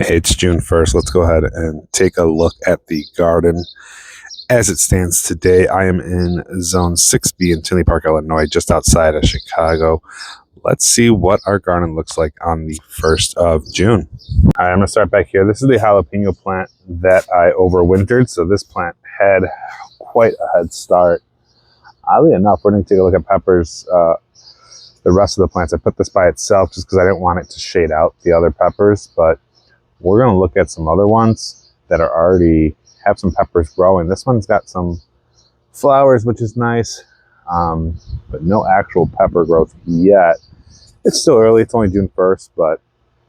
It's June 1st. Let's go ahead and take a look at the garden as it stands today. I am in Zone 6B in Tinley Park, Illinois, just outside of Chicago. Let's see what our garden looks like on the 1st of June. All right, I'm going to start back here. This is the jalapeno plant that I overwintered. So this plant had quite a head start. Oddly enough, we're going to take a look at peppers. The rest of the plants, I put this by itself just because I didn't want it to shade out the other peppers, but we're going to look at some other ones that are already have some peppers growing. This one's got some flowers, which is nice, but no actual pepper growth yet. It's still early. It's only June 1st, but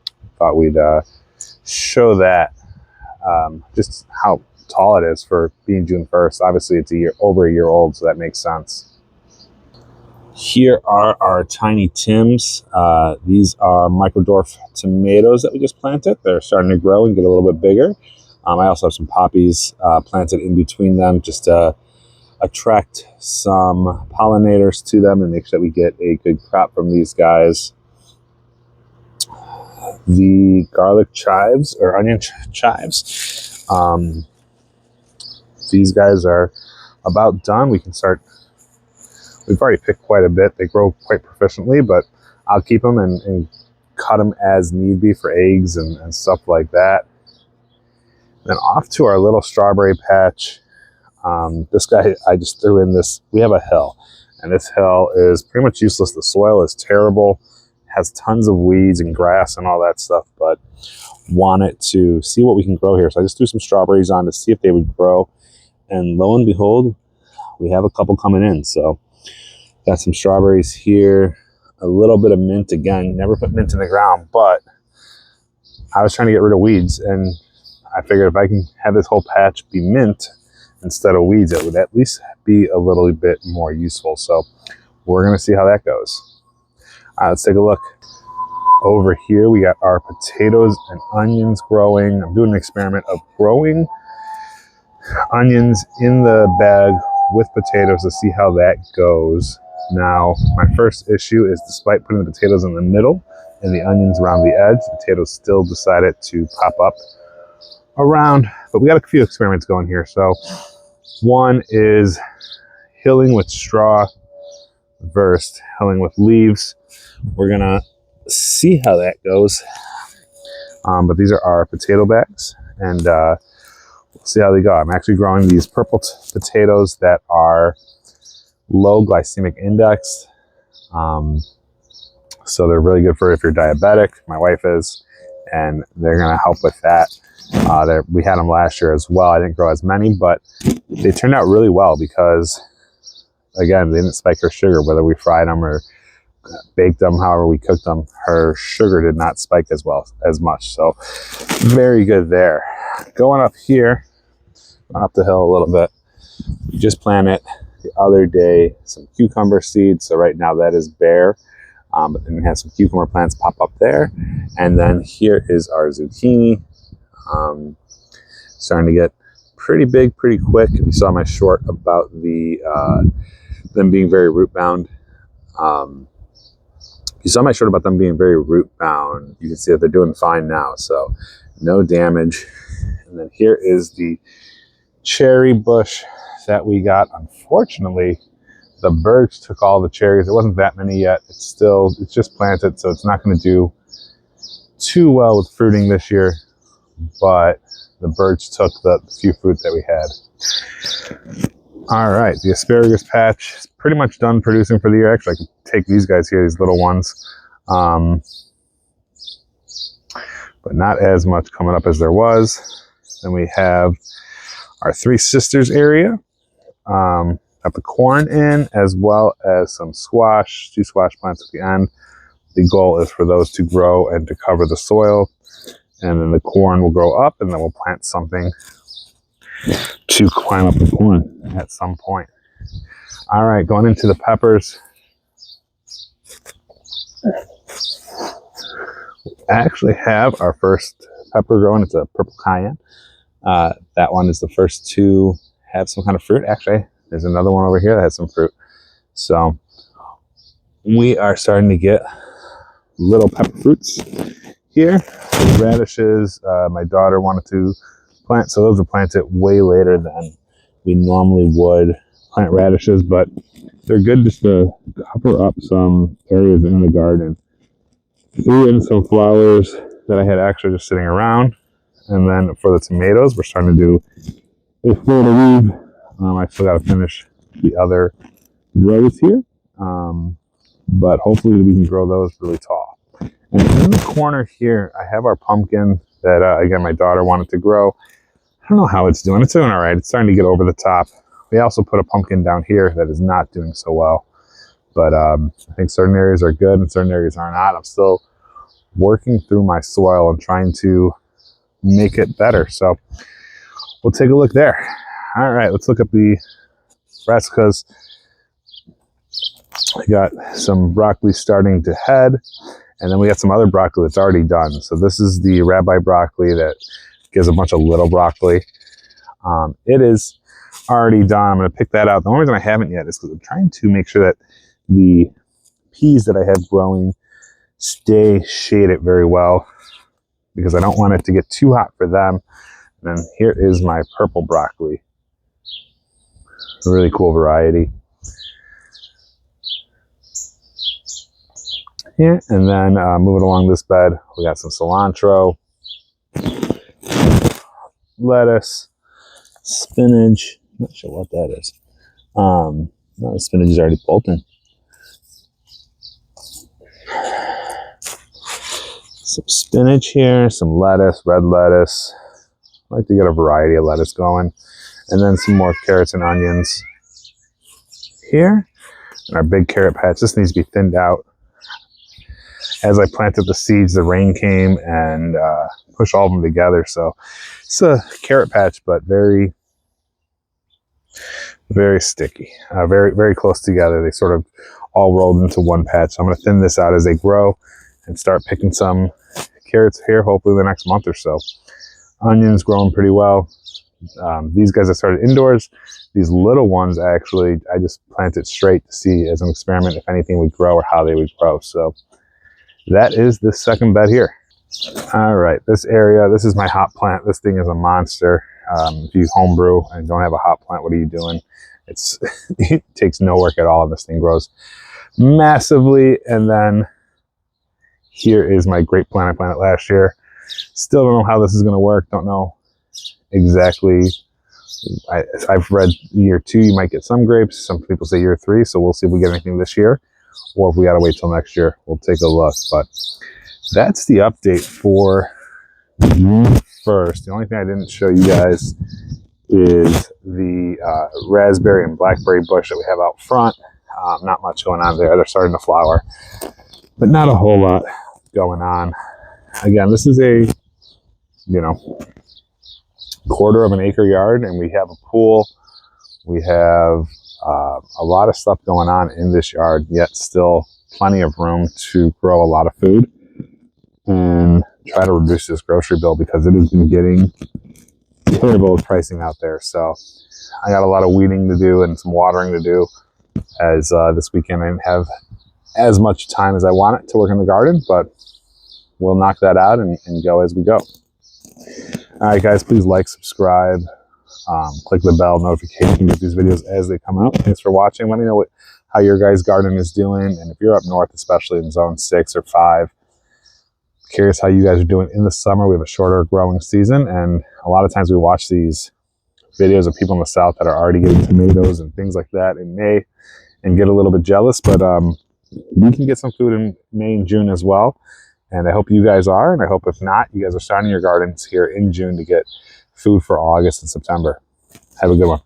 I thought we'd show that just how tall it is for being June 1st. Obviously, it's over a year old, so that makes sense. Here are our tiny Tims. These are microdwarf tomatoes that we just planted. They're starting to grow and get a little bit bigger. I also have some poppies planted in between them just to attract some pollinators to them and make sure that we get a good crop from these guys. The garlic chives or onion chives. These guys are about done. We can start. We've already picked quite a bit. They grow quite proficiently, but I'll keep them and cut them as need be for eggs and stuff like that. Then off to our little strawberry patch. This guy, I just threw in this. We have a hill, and this hill is pretty much useless. The soil is terrible, has tons of weeds and grass and all that stuff, but wanted to see what we can grow here. So I just threw some strawberries on to see if they would grow. And lo and behold, we have a couple coming in. So got some strawberries here, a little bit of mint. Again, never put mint in the ground, but I was trying to get rid of weeds, and I figured if I can have this whole patch be mint instead of weeds, it would at least be a little bit more useful. So we're going to see how that goes. Let's take a look. Over here, we got our potatoes and onions growing. I'm doing an experiment of growing onions in the bag with potatoes to see how that goes. Now, my first issue is despite putting the potatoes in the middle and the onions around the edge, the potatoes still decided to pop up around, but we got a few experiments going here. So one is hilling with straw versus hilling with leaves. We're gonna see how that goes. But these are our potato bags, and we'll see how they go. I'm actually growing these purple potatoes that are low glycemic index. So they're really good for if you're diabetic. My wife is, and they're gonna help with that. We had them last year as well. I didn't grow as many, but they turned out really well because, again, they didn't spike her sugar, whether we fried them or baked them, however we cooked them. Her sugar did not spike as much. So very good there. Going up here, going up the hill a little bit, we just planted the other day some cucumber seeds. So right now that is bare, but then we have some cucumber plants pop up there. And then here is our zucchini. Starting to get pretty big pretty quick. If you saw my short about them being very root bound, you can see that they're doing fine now, so no damage. And then here is the cherry bush that we got. Unfortunately, the birds took all the cherries. There wasn't that many yet. It's just planted, so it's not going to do too well with fruiting this year, but the birds took the few fruit that we had. All right, the asparagus patch is pretty much done producing for the year. Actually, I could take these guys here, these little ones, but not as much coming up as there was. Then we have our Three Sisters area. Got the corn in, as well as some squash, 2 squash plants at the end. The goal is for those to grow and to cover the soil. And then the corn will grow up, and then we'll plant something to climb up the corn at some point. All right, going into the peppers. We actually have our first pepper growing. It's a purple cayenne. That one is the first to have some kind of fruit. Actually, there's another one over here that has some fruit. So we are starting to get little pepper fruits here. The radishes, my daughter wanted to plant, so those were planted way later than we normally would plant radishes, but they're good just to cover up some areas in the garden. Threw in some flowers that I had actually just sitting around, and then for the tomatoes, we're starting to do a floor to weave. I still got to finish the other rows here, but hopefully we can grow those really tall. And in the corner here, I have our pumpkin that, again, my daughter wanted to grow. I don't know how it's doing. It's doing all right. It's starting to get over the top. We also put a pumpkin down here that is not doing so well. But I think certain areas are good and certain areas are not. I'm still working through my soil and trying to make it better. So we'll take a look there. All right, let's look at the brassicas. I got some broccoli starting to head, and then we got some other broccoli that's already done. So this is the rabbi broccoli that gives a bunch of little broccoli. It is already done. I'm going to pick that out. The only reason I haven't yet is because I'm trying to make sure that the peas that I have growing stay shaded very well, because I don't want it to get too hot for them. And then here is my purple broccoli. A really cool variety. Yeah, and then moving along this bed, we got some cilantro, lettuce, spinach. Not sure what that is. No, the spinach is already bolting. Some spinach here, some lettuce, red lettuce. I like to get a variety of lettuce going. And then some more carrots and onions here. And our big carrot patch, this needs to be thinned out. As I planted the seeds, the rain came and pushed all of them together. So it's a carrot patch, but very, very sticky. Very, very close together. They sort of all rolled into one patch. So I'm going to thin this out as they grow and start picking some carrots here, hopefully the next month or so. Onions growing pretty well. These guys I started indoors. These little ones, actually, I just planted straight to see as an experiment if anything would grow or how they would grow. So that is this second bed here. All right, this area, this is my hot plant. This thing is a monster. If you homebrew and don't have a hot plant, what are you doing? It takes no work at all, and this thing grows massively. And then here is my grape plant I planted last year. Still don't know how this is going to work. Don't know exactly. I've read year 2 you might get some grapes. Some people say year 3, so we'll see if we get anything this year, or if we got to wait till next year. We'll take a look. But that's the update for June 1st. The only thing I didn't show you guys is the raspberry and blackberry bush that we have out front. Not much going on there. They're starting to flower, but not a whole lot going on. Again, this is a, quarter of an acre yard, and we have a pool. We have a lot of stuff going on in this yard, yet still plenty of room to grow a lot of food and try to reduce this grocery bill, because it has been getting terrible pricing out there. So I got a lot of weeding to do and some watering to do, as this weekend I didn't have as much time as I wanted to work in the garden, but we'll knock that out and go as we go. All right, guys, please like, subscribe, click the bell notification, get these videos as they come out. Thanks for watching. Let me know how your guys' garden is doing, and if you're up north, especially in zone 6 or 5, curious how you guys are doing in the summer. We have a shorter growing season, and a lot of times we watch these videos of people in the south that are already getting tomatoes and things like that in May and get a little bit jealous, but we can get some food in May and June as well. And I hope you guys are, and I hope if not, you guys are starting your gardens here in June to get food for August and September. Have a good one.